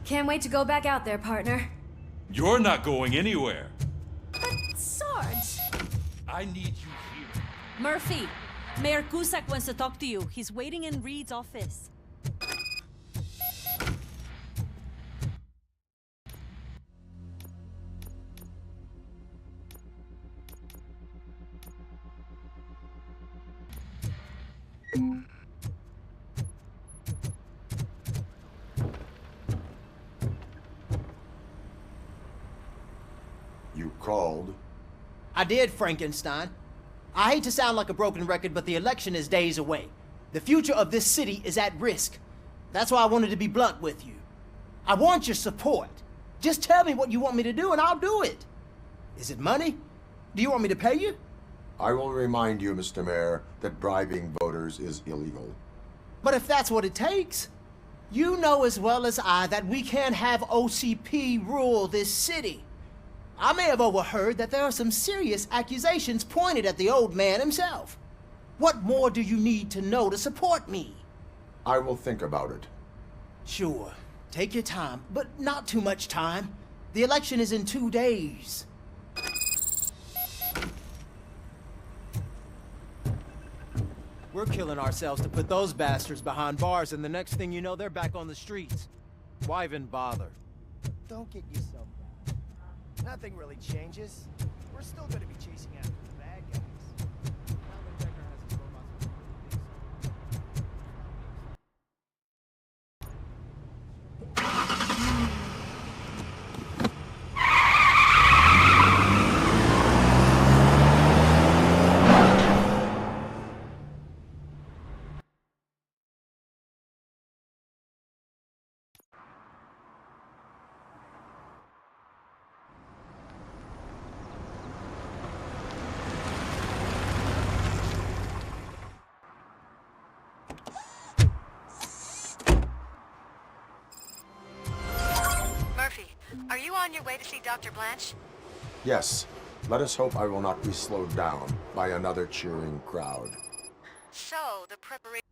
Can't wait to go back out there, partner. You're not going anywhere. But, Sarge... I need you here. Murphy, Mayor Cusack wants to talk to you. He's waiting in Reed's office. You called? I did, Frankenstein. I hate to sound like a broken record, but the election is days away. The future of this city is at risk. That's why I wanted to be blunt with you. I want your support. Just tell me what you want me to do and I'll do it. Is it money? Do you want me to pay you? I will remind you, Mr. Mayor, that bribing voters is illegal. But if that's what it takes, you know as well as I that we can't have OCP rule this city. I may have overheard that there are some serious accusations pointed at the old man himself. What more do you need to know to support me? I will think about it. Sure. Take your time, but not too much time. The election is in 2 days. We're killing ourselves to put those bastards behind bars, and the next thing you know, they're back on the streets. Why even bother? Don't get yourself down. Nothing really changes. We're still gonna be chasing after the bad guys. Now that Decker has his robots. Are you on your way to see Dr. Blanche? Yes. Let us hope I will not be slowed down by another cheering crowd. So, the preparations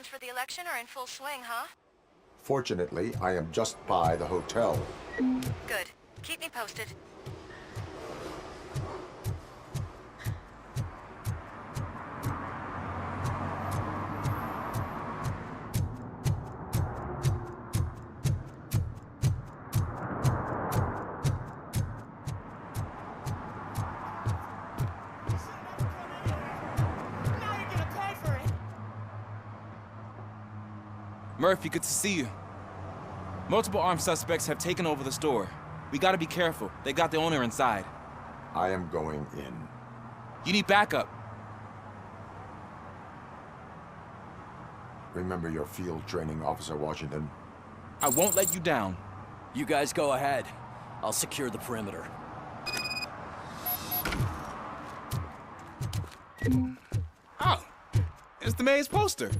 for the election are in full swing, huh? Fortunately, I am just by the hotel. Good. Keep me posted. Murphy, good to see you. Multiple armed suspects have taken over the store. We gotta be careful. They got the owner inside. I am going in. You need backup. Remember your field training, Officer Washington. I won't let you down. You guys go ahead. I'll secure the perimeter. Oh, it's the mayor's poster.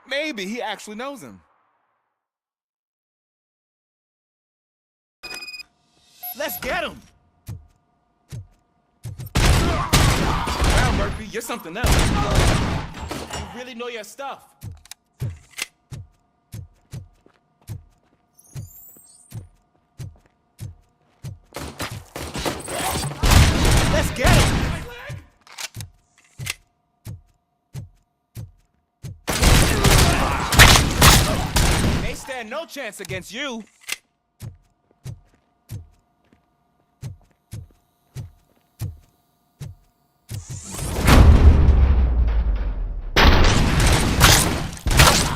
Maybe he actually knows him. Let's get him! Wow, Murphy, you're something else. You really know your stuff. Let's get him! They stand no chance against you.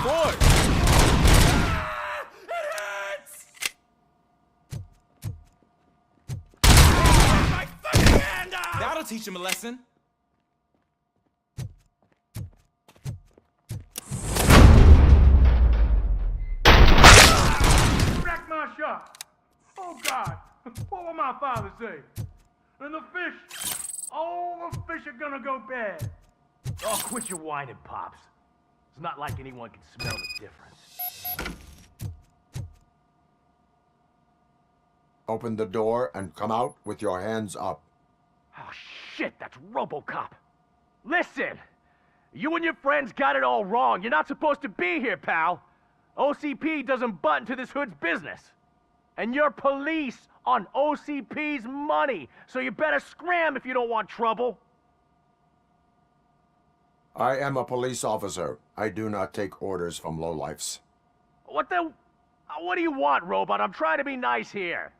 Boy! It hurts! My fucking hand off! That'll teach him a lesson. My shot. Oh God, what will my father say? And the fish, all the fish are gonna go bad. Oh, quit your whining, Pops. It's not like anyone can smell the difference. Open the door and come out with your hands up. Oh shit, that's Robocop. Listen! You and your friends got it all wrong. You're not supposed to be here, pal. OCP doesn't butt into this hood's business. And you're police on OCP's money, so you better scram if you don't want trouble. I am a police officer. I do not take orders from lowlifes. What do you want, Robot? I'm trying to be nice here.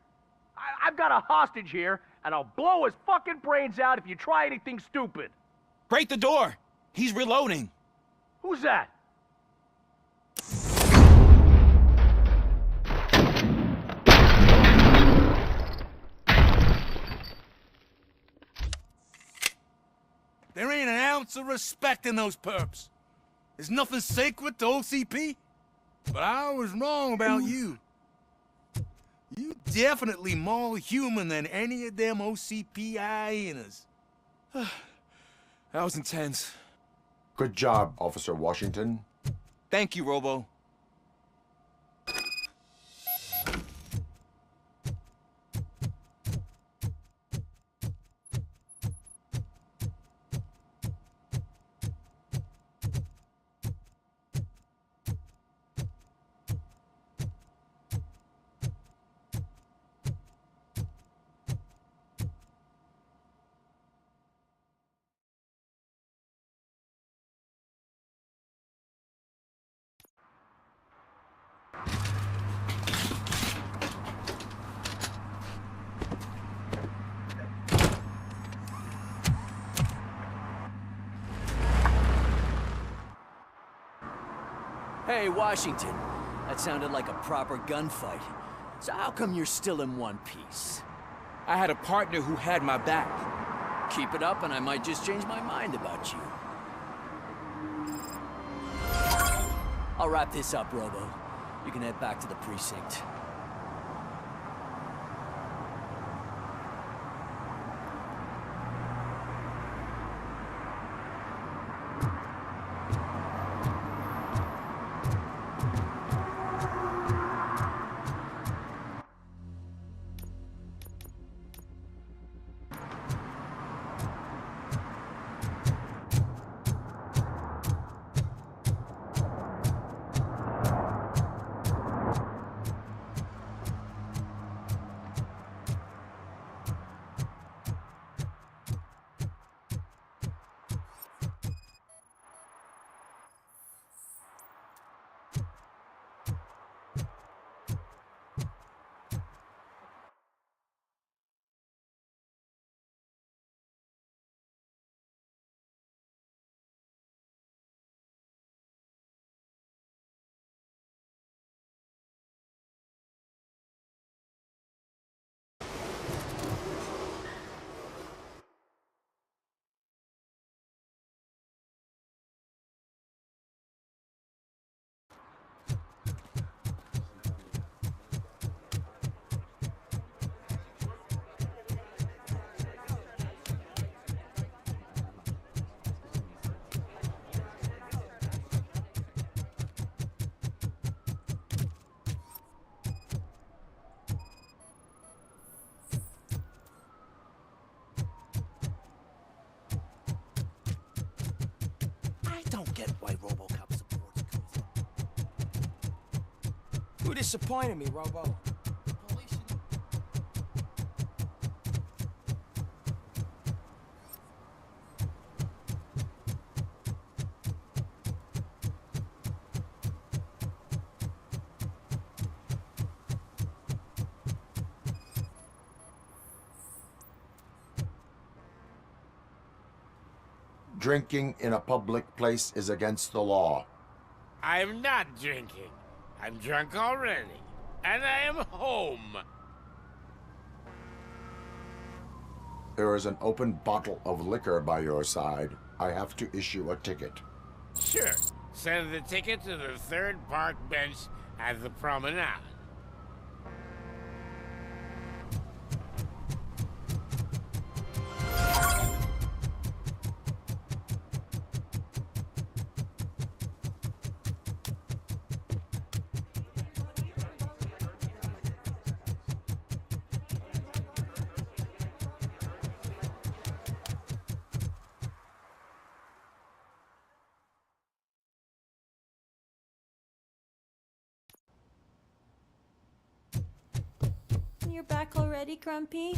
I've got a hostage here, and I'll blow his fucking brains out if you try anything stupid. Break the door! He's reloading. Who's that? There ain't an ounce of respect in those perps. There's nothing sacred to OCP. But I was wrong about you. You definitely more human than any of them OCP hyenas. That was intense. Good job, Officer Washington. Thank you, Robo. Hey, Washington. That sounded like a proper gunfight. So how come you're still in one piece? I had a partner who had my back. Keep it up and I might just change my mind about you. I'll wrap this up, Robo. You can head back to the precinct. I don't get why Robocop supports Kuza. Who disappointed me, Robo? Drinking in a public place is against the law. I'm not drinking. I'm drunk already. And I am home. There is an open bottle of liquor by your side. I have to issue a ticket. Sure. Send the ticket to the third park bench at the promenade. you're back already, Grumpy?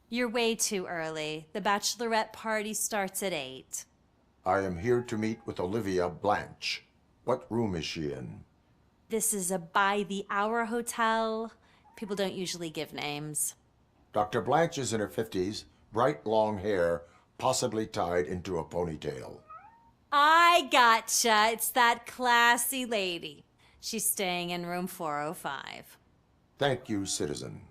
You're way too early. The bachelorette party starts at 8. I am here to meet with Olivia Blanche. What room is she in? This is a by-the-hour hotel. People don't usually give names. Dr. Blanche is in her 50s, bright long hair, possibly tied into a ponytail. I gotcha. It's that classy lady. She's staying in room 405. Thank you, citizen.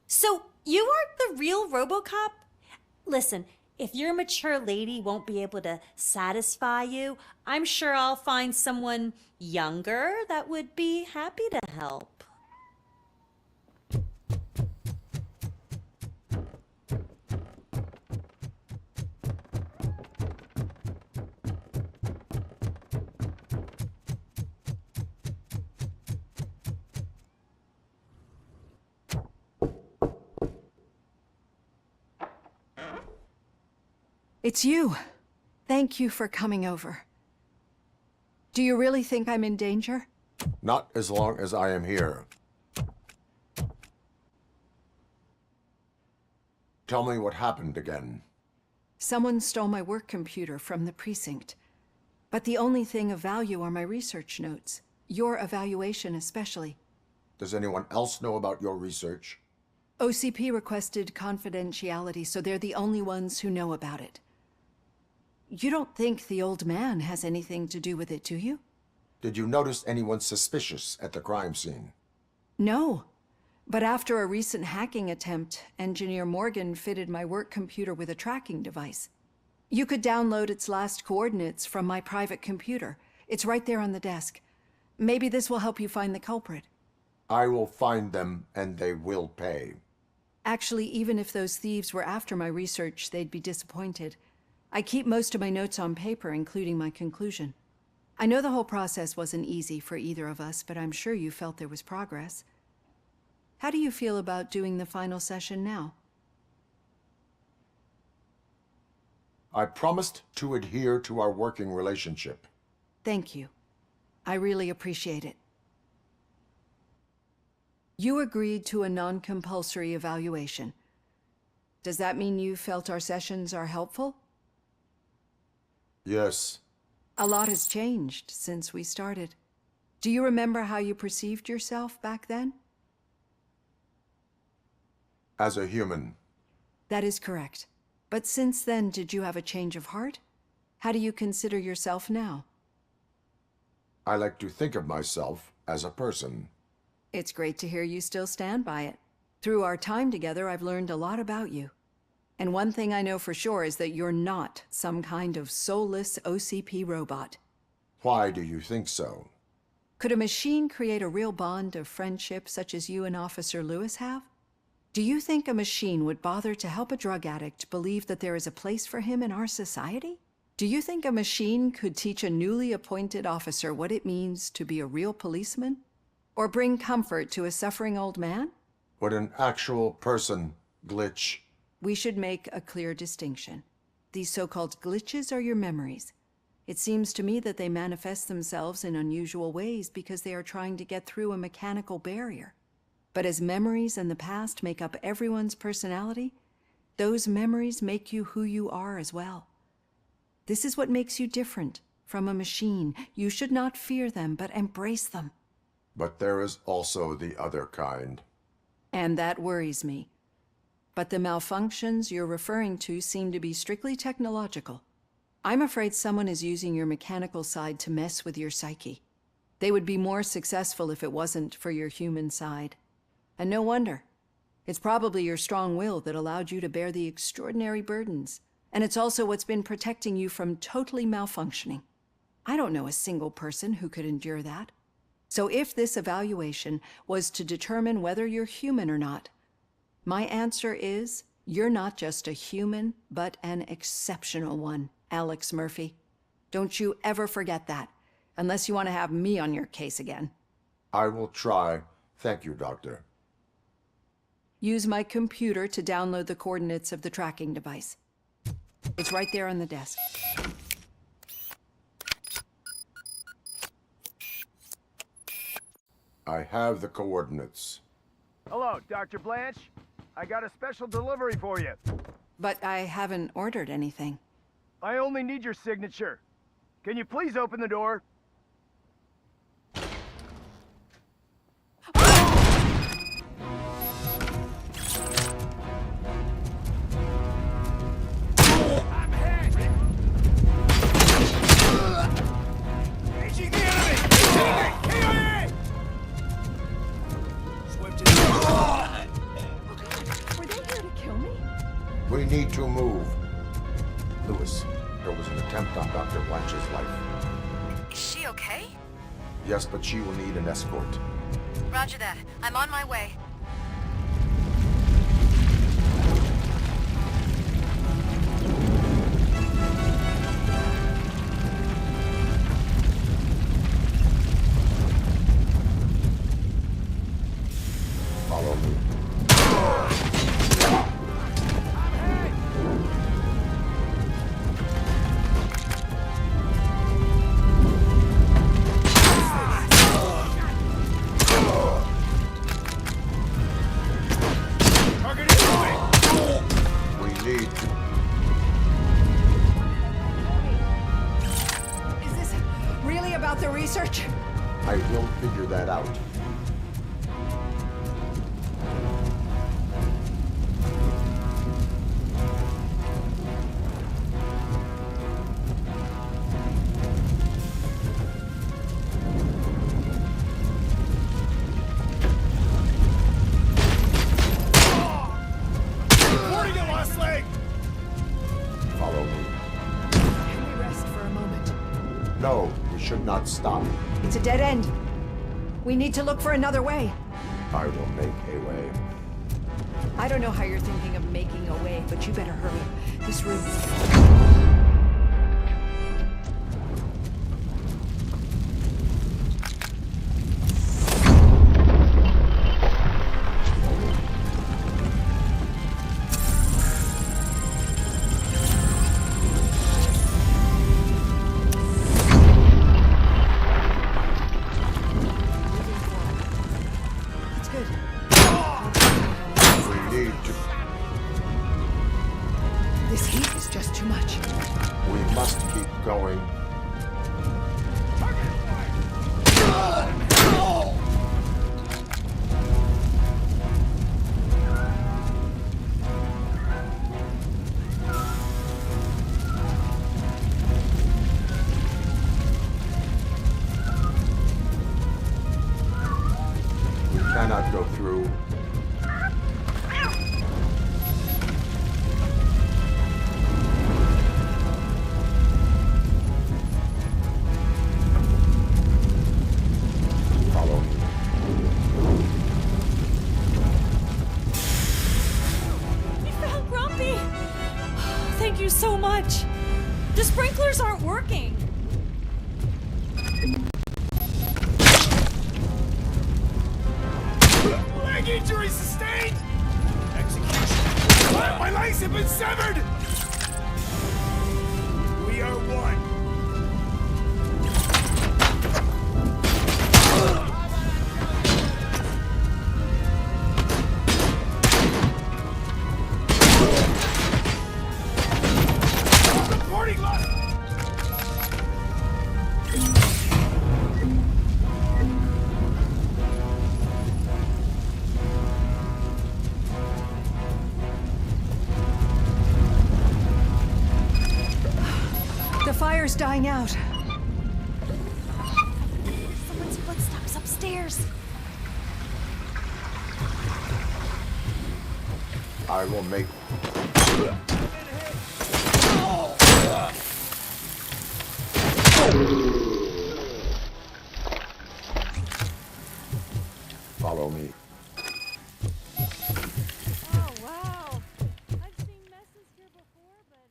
So, you are the real Robocop? Listen, if your mature lady won't be able to satisfy you, I'm sure I'll find someone younger that would be happy to help. It's you. Thank you for coming over. Do you really think I'm in danger? Not as long as I am here. Tell me what happened again. Someone stole my work computer from the precinct. But the only thing of value are my research notes. Your evaluation especially. Does anyone else know about your research? OCP requested confidentiality, so they're the only ones who know about it. You don't think the old man has anything to do with it, do you? Did you notice anyone suspicious at the crime scene? No. But after a recent hacking attempt, Engineer Morgan fitted my work computer with a tracking device. You could download its last coordinates from my private computer. It's right there on the desk. Maybe this will help you find the culprit. I will find them, and they will pay. Actually, even if those thieves were after my research, they'd be disappointed. I keep most of my notes on paper, including my conclusion. I know the whole process wasn't easy for either of us, but I'm sure you felt there was progress. How do you feel about doing the final session now? I promised to adhere to our working relationship. Thank you. I really appreciate it. You agreed to a non-compulsory evaluation. Does that mean you felt our sessions are helpful? Yes. A lot has changed since we started. Do you remember how you perceived yourself back then? As a human. That is correct. But since then, did you have a change of heart? How do you consider yourself now? I like to think of myself as a person. It's great to hear you still stand by it. Through our time together, I've learned a lot about you. And one thing I know for sure is that you're not some kind of soulless OCP robot. Why do you think so? Could a machine create a real bond of friendship such as you and Officer Lewis have? Do you think a machine would bother to help a drug addict believe that there is a place for him in our society? Do you think a machine could teach a newly appointed officer what it means to be a real policeman? Or bring comfort to a suffering old man? Would an actual person glitch? We should make a clear distinction. These so-called glitches are your memories. It seems to me that they manifest themselves in unusual ways because they are trying to get through a mechanical barrier. But as memories in the past make up everyone's personality, those memories make you who you are as well. This is what makes you different from a machine. You should not fear them, but embrace them. But there is also the other kind. And that worries me. But the malfunctions you're referring to seem to be strictly technological. I'm afraid someone is using your mechanical side to mess with your psyche. They would be more successful if it wasn't for your human side. And no wonder. It's probably your strong will that allowed you to bear the extraordinary burdens. And it's also what's been protecting you from totally malfunctioning. I don't know a single person who could endure that. So if this evaluation was to determine whether you're human or not, my answer is, you're not just a human, but an exceptional one, Alex Murphy. Don't you ever forget that, unless you want to have me on your case again. I will try. Thank you, Doctor. Use my computer to download the coordinates of the tracking device. It's right there on the desk. I have the coordinates. Hello, Dr. Blanche. I got a special delivery for you. But I haven't ordered anything. I only need your signature. Can you please open the door? Engaging the enemy! KIA! Swift to Were they here to kill me? We need to move. Lewis, there was an attempt on Dr. Blanche's life. Is she okay? Yes, but she will need an escort. Roger that. I'm on my way. Follow me. We need to... Is this really about the research? I will figure that out. Warning you, lost leg! Follow me. Can we rest for a moment? No, we should not stop. It's a dead end. We need to look for another way. I will make a way. I don't know how you're thinking of making a way, but you better hurry. This room is... It's good. We need to... This heat is just too much. We must keep going. We cannot go through. Follow me. We found Grumpy! Thank you so much. The sprinklers aren't working. Leg injury sustained! Execution! My legs have been severed! We are one. Reporting lost! The fire's dying out. Someone's footsteps upstairs. I will make... Follow me. Oh, wow. I've seen messes here before, but...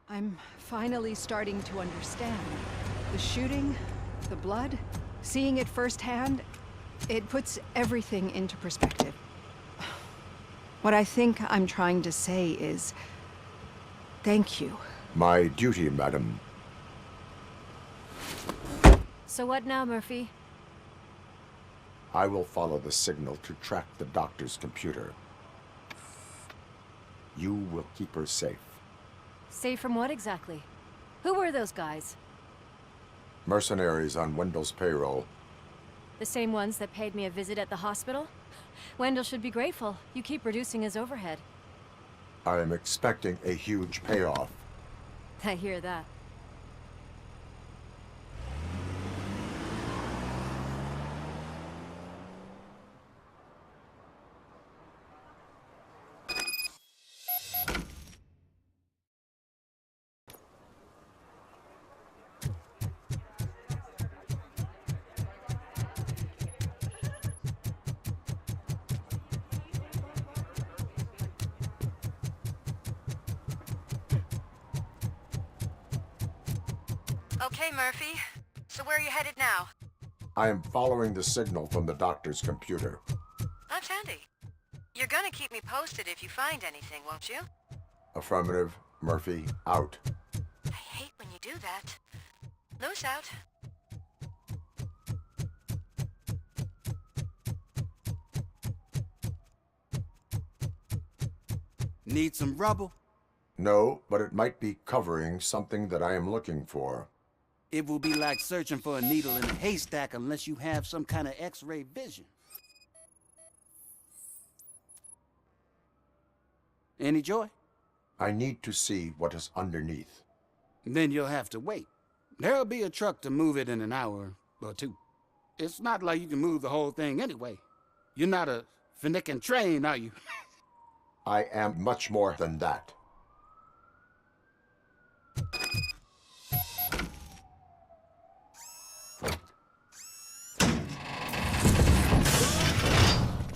I'm finally starting to understand. The shooting, the blood, seeing it firsthand, it puts everything into perspective. What I think I'm trying to say is, thank you. My duty, madam. So what now, Murphy? I will follow the signal to track the doctor's computer. You will keep her safe. Safe from what exactly? Who were those guys? Mercenaries on Wendell's payroll. The same ones that paid me a visit at the hospital? Wendell should be grateful. You keep reducing his overhead. I am expecting a huge payoff. I hear that. Okay, Murphy. So where are you headed now? I am following the signal from the doctor's computer. That's handy. You're gonna keep me posted if you find anything, won't you? Affirmative. Murphy, out. I hate when you do that. Loose out. Need some rubble? No, but it might be covering something that I am looking for. It will be like searching for a needle in a haystack unless you have some kind of X-ray vision. Any joy? I need to see what is underneath. Then you'll have to wait. There'll be a truck to move it in an hour or two. It's not like you can move the whole thing anyway. You're not a finicking train, are you? I am much more than that.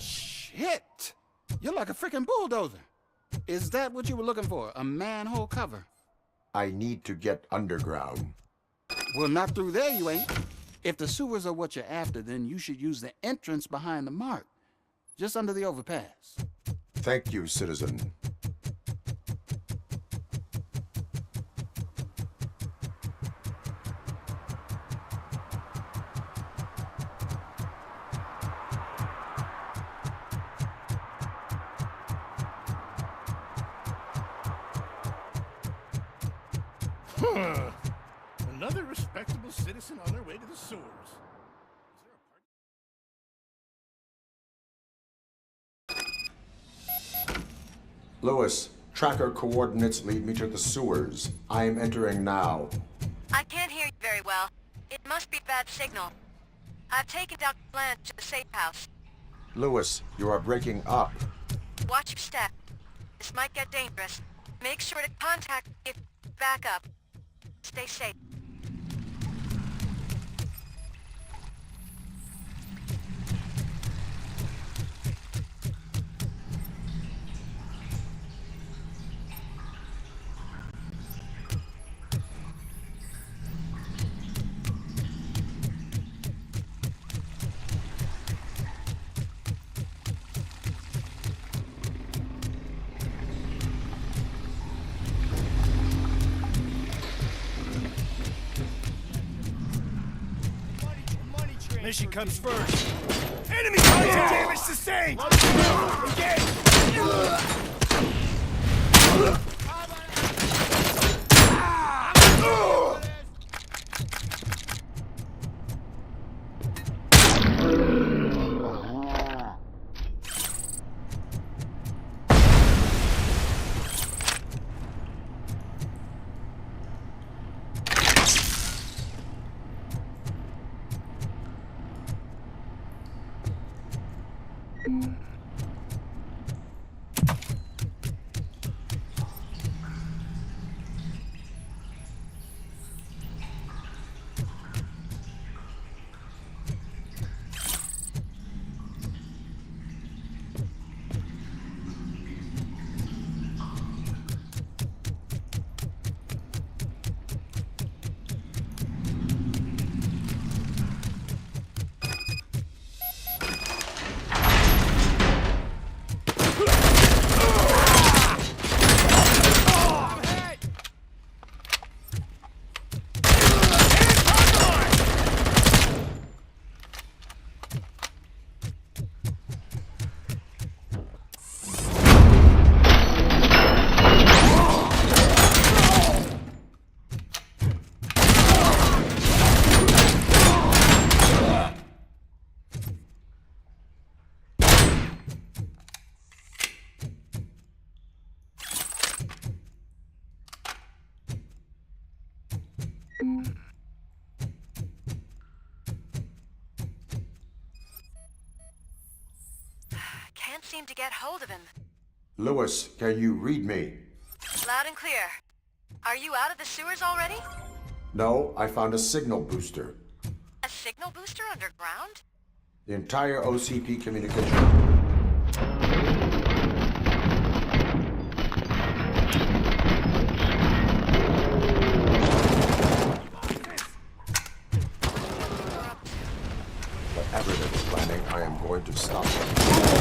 Shit! You're like a freaking bulldozer. Is that what you were looking for? A manhole cover? I need to get underground. Well, not through there, you ain't. If the sewers are what you're after, then you should use the entrance behind the mark. Just under the overpass. Thank you, citizen. Another respectable citizen on their way to the sewers. Lewis, tracker coordinates lead me to the sewers. I am entering now. I can't hear you very well. It must be bad signal. I've taken Dr. Blanche to the safe house. Lewis, you are breaking up. Watch your step. This might get dangerous. Make sure to contact me if you back up. Stay safe. Mission comes first. Enemy contact! Damage sustained! Can't seem to get hold of him. Lewis, can you read me? Loud and clear. Are you out of the sewers already? No, I found a signal booster. A signal booster underground? The entire OCP communication. Whatever they're planning, I am going to stop them.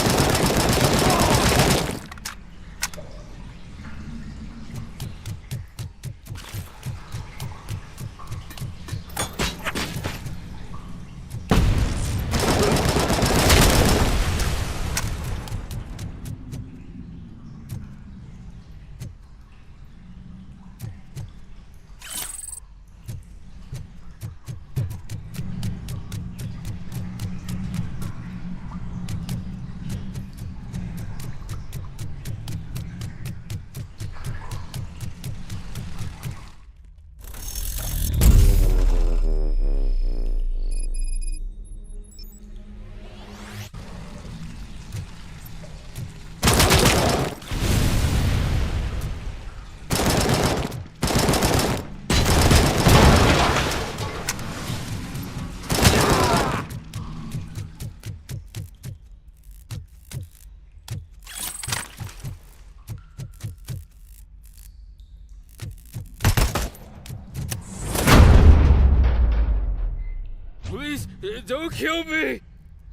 Please, don't kill me!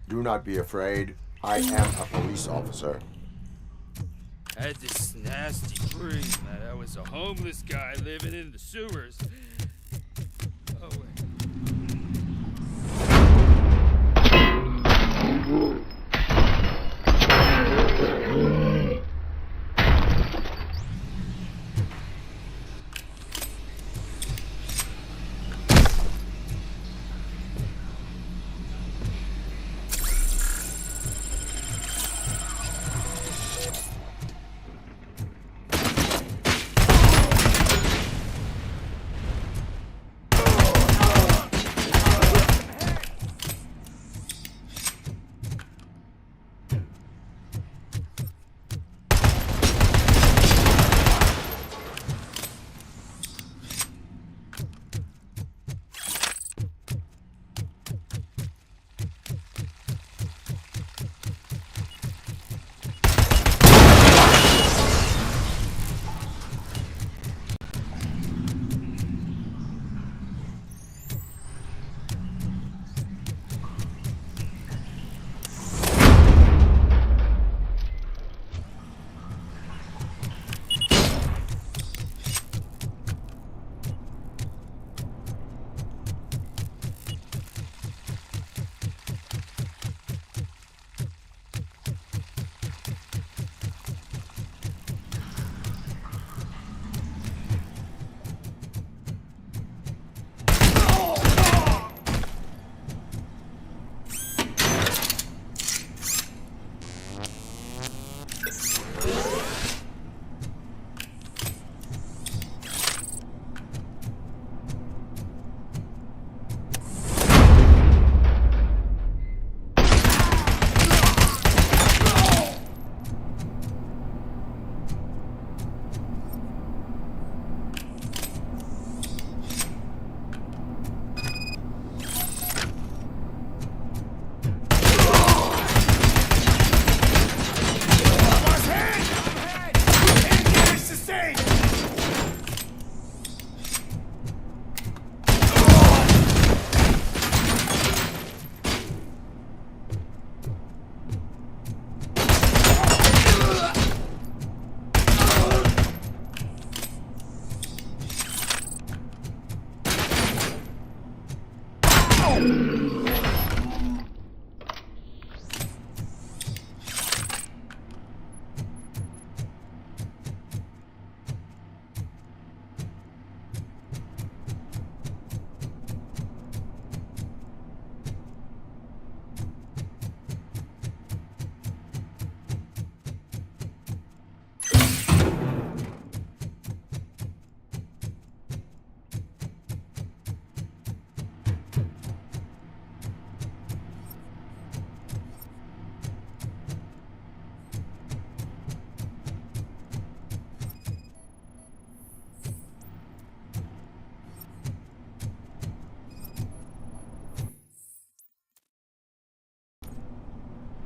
Do not be afraid. I am a police officer. I had this nasty dream that I was a homeless guy living in the sewers. Oh, wait.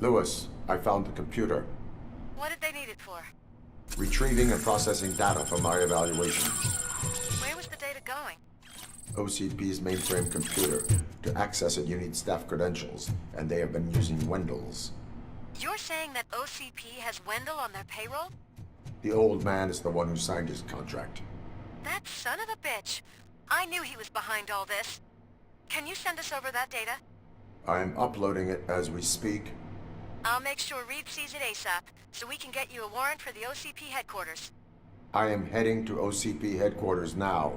Lewis, I found the computer. What did they need it for? Retrieving and processing data from my evaluation. Where was the data going? OCP's mainframe computer. To access it, you need staff credentials, and they have been using Wendell's. You're saying that OCP has Wendell on their payroll? The old man is the one who signed his contract. That son of a bitch. I knew he was behind all this. Can you send us over that data? I am uploading it as we speak. I'll make sure Reed sees it ASAP, so we can get you a warrant for the OCP headquarters. I am heading to OCP headquarters now.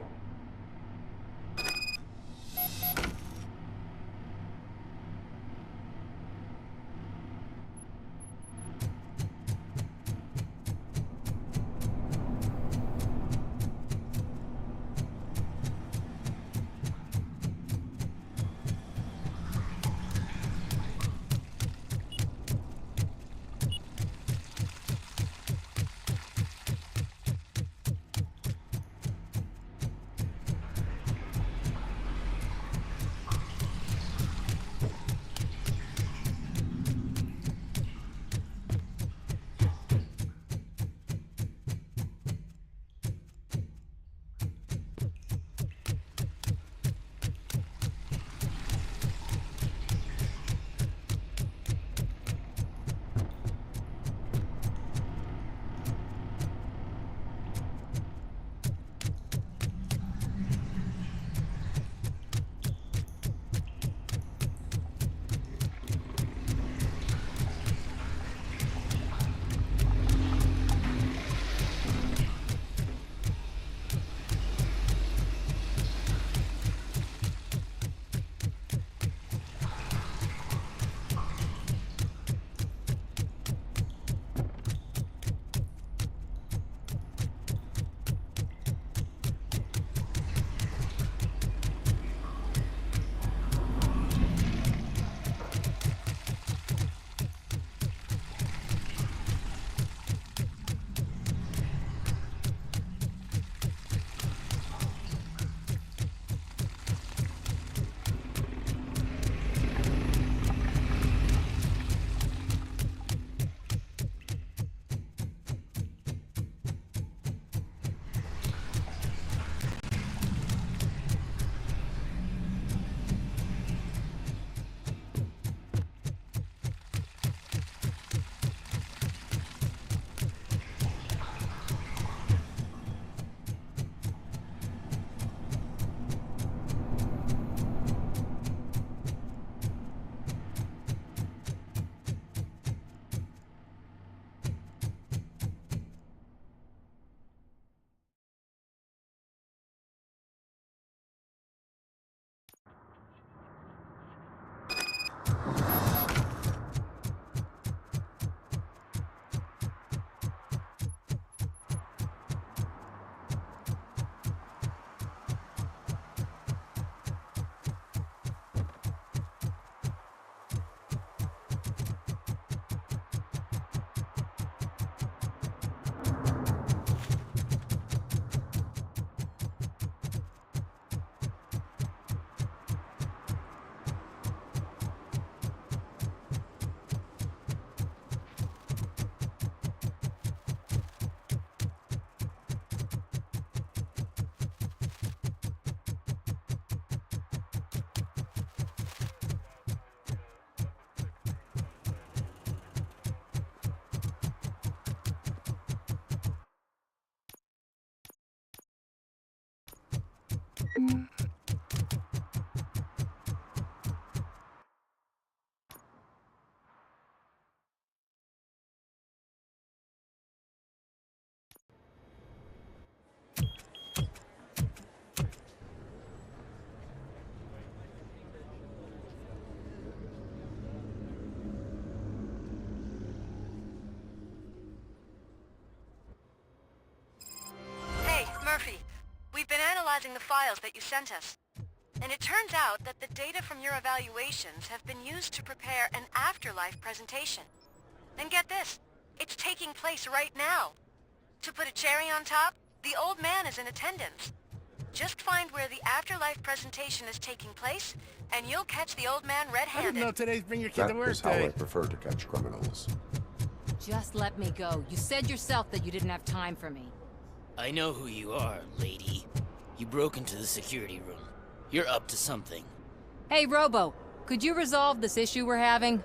Murphy, we've been analyzing the files that you sent us. And it turns out that the data from your evaluations have been used to prepare an afterlife presentation. And get this, it's taking place right now. To put a cherry on top, the old man is in attendance. Just find where the afterlife presentation is taking place, and you'll catch the old man I red-handed. didn't know today's Bring Your Kid That to Work is how I Day. prefer to catch criminals. Just let me go. You said yourself that you didn't have time for me. I know who you are, lady. You broke into the security room. You're up to something. Hey, Robo, could you resolve this issue we're having?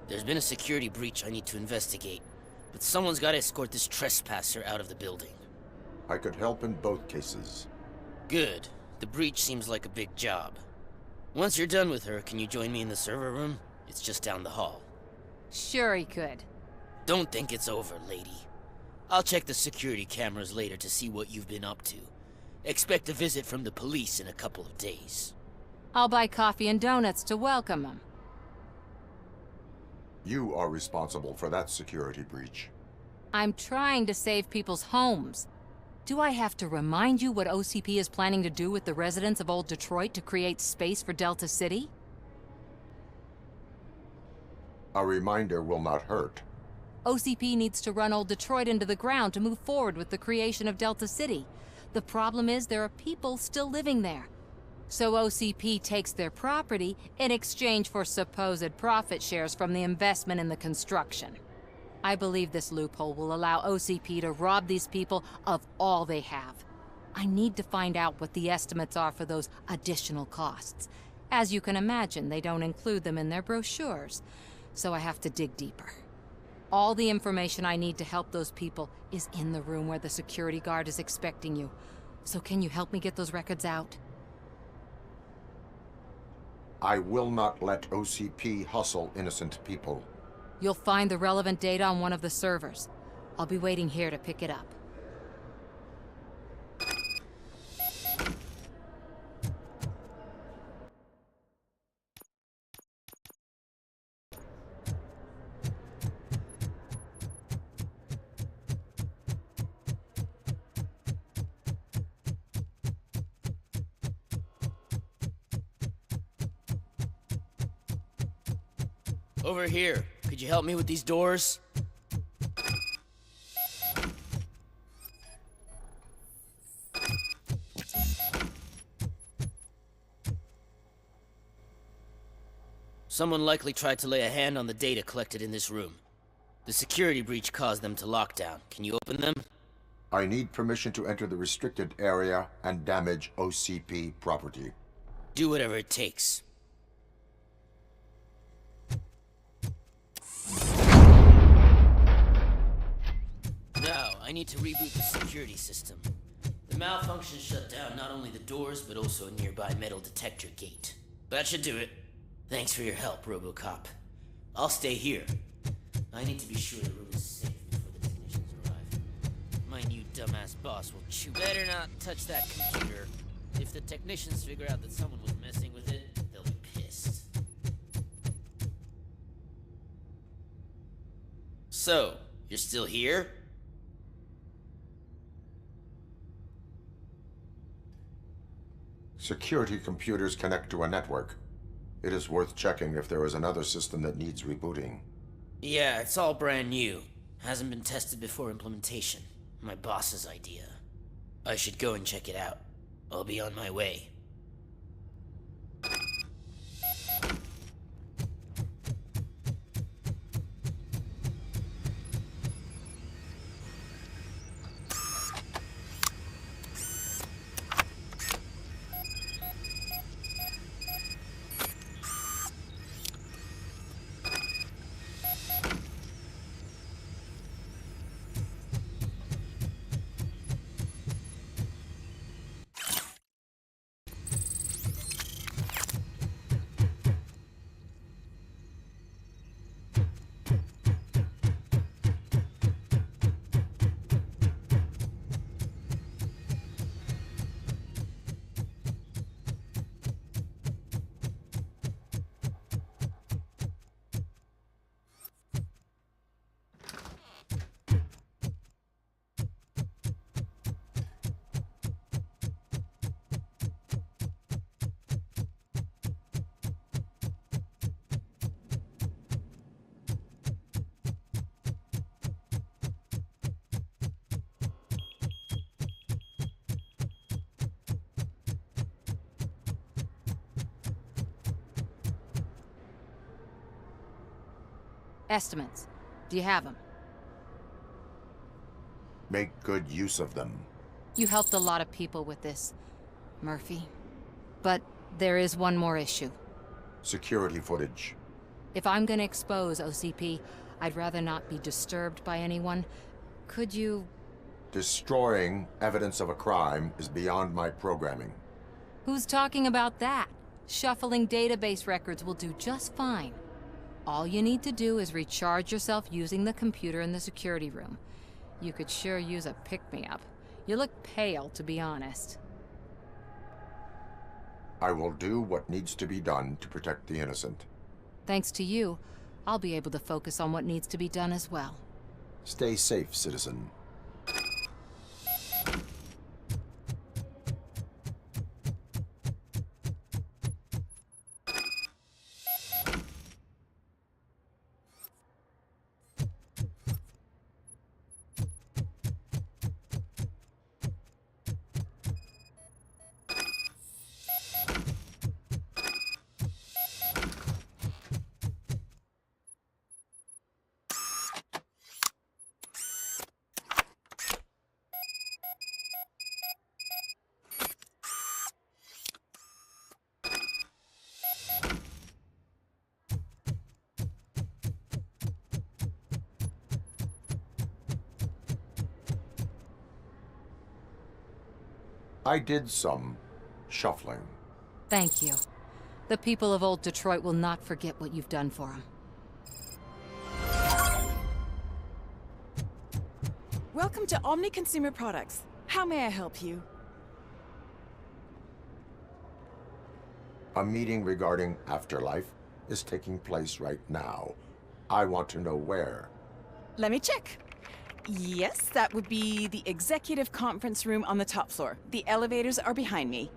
There's been a security breach I need to investigate, but someone's got to escort this trespasser out of the building. I could help in both cases. Good. The breach seems like a big job. Once you're done with her, can you join me in the server room? It's just down the hall. Sure he could. Don't think it's over, lady. I'll check the security cameras later to see what you've been up to. Expect a visit from the police in a couple of days. I'll buy coffee and donuts to welcome him. You are responsible for that security breach. I'm trying to save people's homes. Do I have to remind you what OCP is planning to do with the residents of Old Detroit to create space for Delta City? A reminder will not hurt. OCP needs to run Old Detroit into the ground to move forward with the creation of Delta City. The problem is there are people still living there. So OCP takes their property in exchange for supposed profit shares from the investment in the construction. I believe this loophole will allow OCP to rob these people of all they have. I need to find out what the estimates are for those additional costs. As you can imagine, they don't include them in their brochures, so I have to dig deeper. All the information I need to help those people is in the room where the security guard is expecting you. So can you help me get those records out? I will not let OCP hustle innocent people. You'll find the relevant data on one of the servers. I'll be waiting here to pick it up. Over here. Could you help me with these doors? Someone likely tried to lay a hand on the data collected in this room. The security breach caused them to lock down. Can you open them? I need permission to enter the restricted area and damage OCP property. Do whatever it takes. Now, I need to reboot the security system. The malfunction shut down not only the doors, but also a nearby metal detector gate. That should do it. Thanks for your help, Robocop. I'll stay here. I need to be sure the room is safe before the technicians arrive. My new dumbass boss will chew. Better not touch that computer. If the technicians figure out that someone was messing with it, they'll be pissed. So, you're still here? Security computers connect to a network. It is worth checking if there is another system that needs rebooting. Yeah, it's all brand new. Hasn't been tested before implementation. My boss's idea. I should go and check it out. I'll be on my way. Estimates. Do you have them? Make good use of them. You helped a lot of people with this, Murphy. But there is one more issue. Security footage. If I'm gonna expose OCP, I'd rather not be disturbed by anyone. Could you... Destroying evidence of a crime is beyond my programming. Who's talking about that? Shuffling database records will do just fine. All you need to do is recharge yourself using the computer in the security room. You could sure use a pick-me-up. You look pale, to be honest. I will do what needs to be done to protect the innocent. Thanks to you, I'll be able to focus on what needs to be done as well. Stay safe, citizen. I did some shuffling. Thank you. The people of old Detroit will not forget what you've done for them. Welcome to Omni Consumer Products. How may I help you? A meeting regarding afterlife is taking place right now. I want to know where. Let me check. Yes, that would be the executive conference room on the top floor. The elevators are behind me.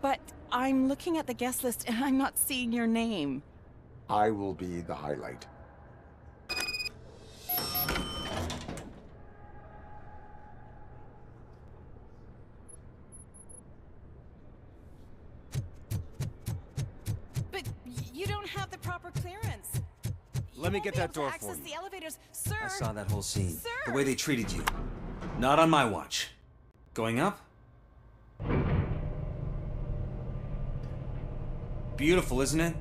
But I'm looking at the guest list and I'm not seeing your name. I will be the highlight. But you don't have the proper clearance. Let me get that door for Access you. the elevators, sir. I saw that whole scene. Sir! The way they treated you. Not on my watch. Going up? Beautiful, isn't it?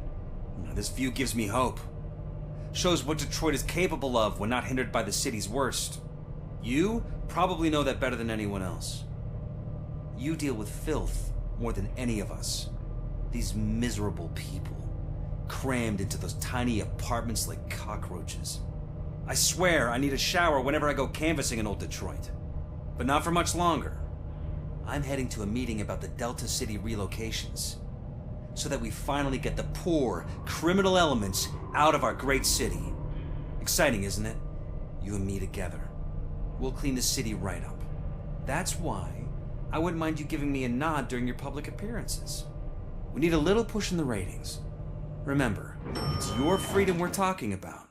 This view gives me hope. Shows what Detroit is capable of when not hindered by the city's worst. You probably know that better than anyone else. You deal with filth more than any of us. These miserable people, crammed into those tiny apartments like cockroaches. I swear I need a shower whenever I go canvassing in old Detroit. But not for much longer. I'm heading to a meeting about the Delta City relocations, so that we finally get the poor, criminal elements out of our great city. Exciting, isn't it? You and me together. We'll clean the city right up. That's why I wouldn't mind you giving me a nod during your public appearances. We need a little push in the ratings. Remember, it's your freedom we're talking about.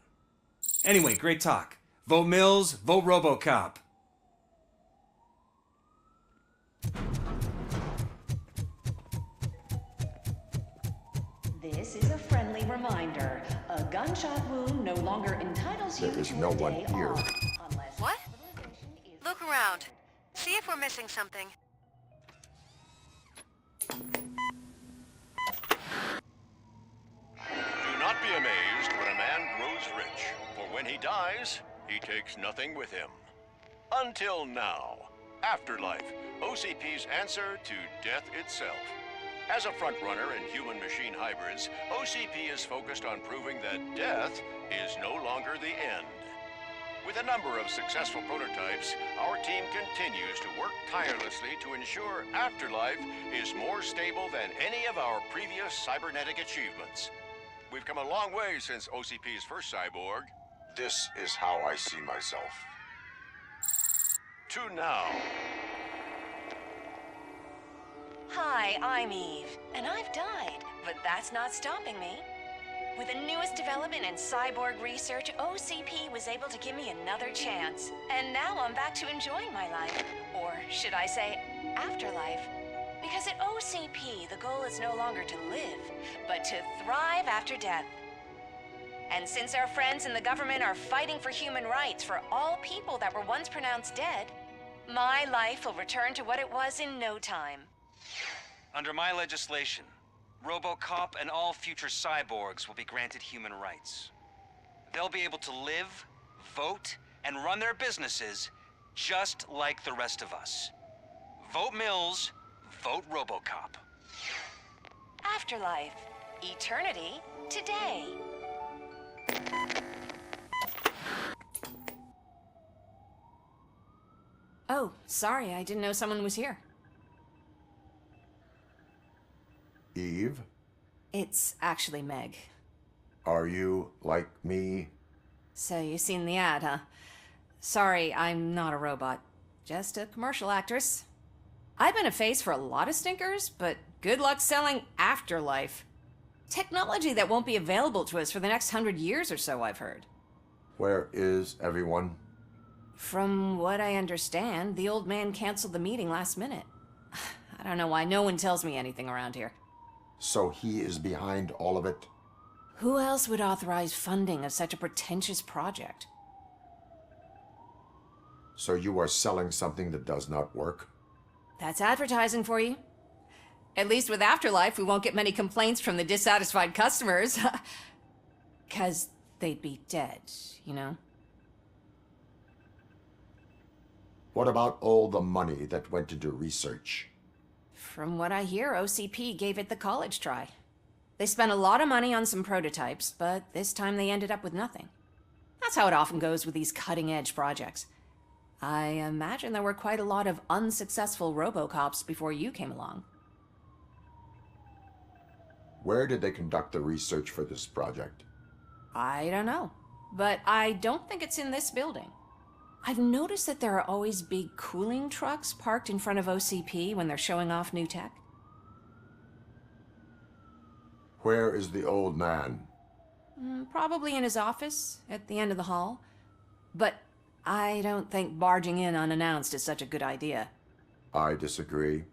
Anyway, great talk. Vote Mills, vote Robocop. This is a friendly reminder. A gunshot wound no longer entitles you There is to no a one day here. off. Unless What? Look around. See if we're missing something. Do not be amazed when a man grows rich, for when he dies, he takes nothing with him. Until now. Afterlife, OCP's answer to death itself. As a frontrunner in human-machine hybrids, OCP is focused on proving that death is no longer the end. With a number of successful prototypes, our team continues to work tirelessly to ensure Afterlife is more stable than any of our previous cybernetic achievements. We've come a long way since OCP's first cyborg. This is how I see myself. To now. Hi, I'm Eve, and I've died, but that's not stopping me. With the newest development in cyborg research, OCP was able to give me another chance. And now I'm back to enjoying my life. Or should I say, afterlife. Because at OCP, the goal is no longer to live, but to thrive after death. And since our friends in the government are fighting for human rights for all people that were once pronounced dead, my life will return to what it was in no time. Under my legislation, Robocop and all future cyborgs will be granted human rights. They'll be able to live, vote, and run their businesses just like the rest of us. Vote Mills, vote Robocop. Afterlife. Eternity. Today. Oh, sorry, I didn't know someone was here. Eve, It's actually Meg. are you like me? So you seen the ad, huh? Sorry, I'm not a robot. Just a commercial actress. I've been a face for a lot of stinkers, but good luck selling Afterlife. Technology that won't be available to us for the next 100 years or so, I've heard. Where is everyone? From what I understand, the old man canceled the meeting last minute. I don't know why no one tells me anything around here. So he is behind all of it? Who else would authorize funding of such a pretentious project? So you are selling something that does not work? That's advertising for you. At least with Afterlife, we won't get many complaints from the dissatisfied customers. 'Cause they'd be dead, you know? What about all the money that went into research? From what I hear, OCP gave it the college try. They spent a lot of money on some prototypes, but this time they ended up with nothing. That's how it often goes with these cutting-edge projects. I imagine there were quite a lot of unsuccessful Robocops before you came along. Where did they conduct the research for this project? I don't know, but I don't think it's in this building. I've noticed that there are always big cooling trucks parked in front of OCP when they're showing off new tech. Where is the old man? Probably in his office, at the end of the hall. But I don't think barging in unannounced is such a good idea. I disagree.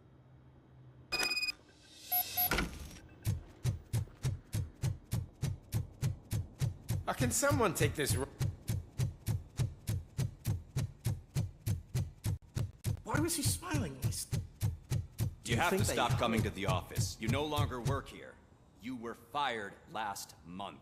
Can someone take this? Why was he smiling? You have to stop coming to the office. You no longer work here. You were fired last month.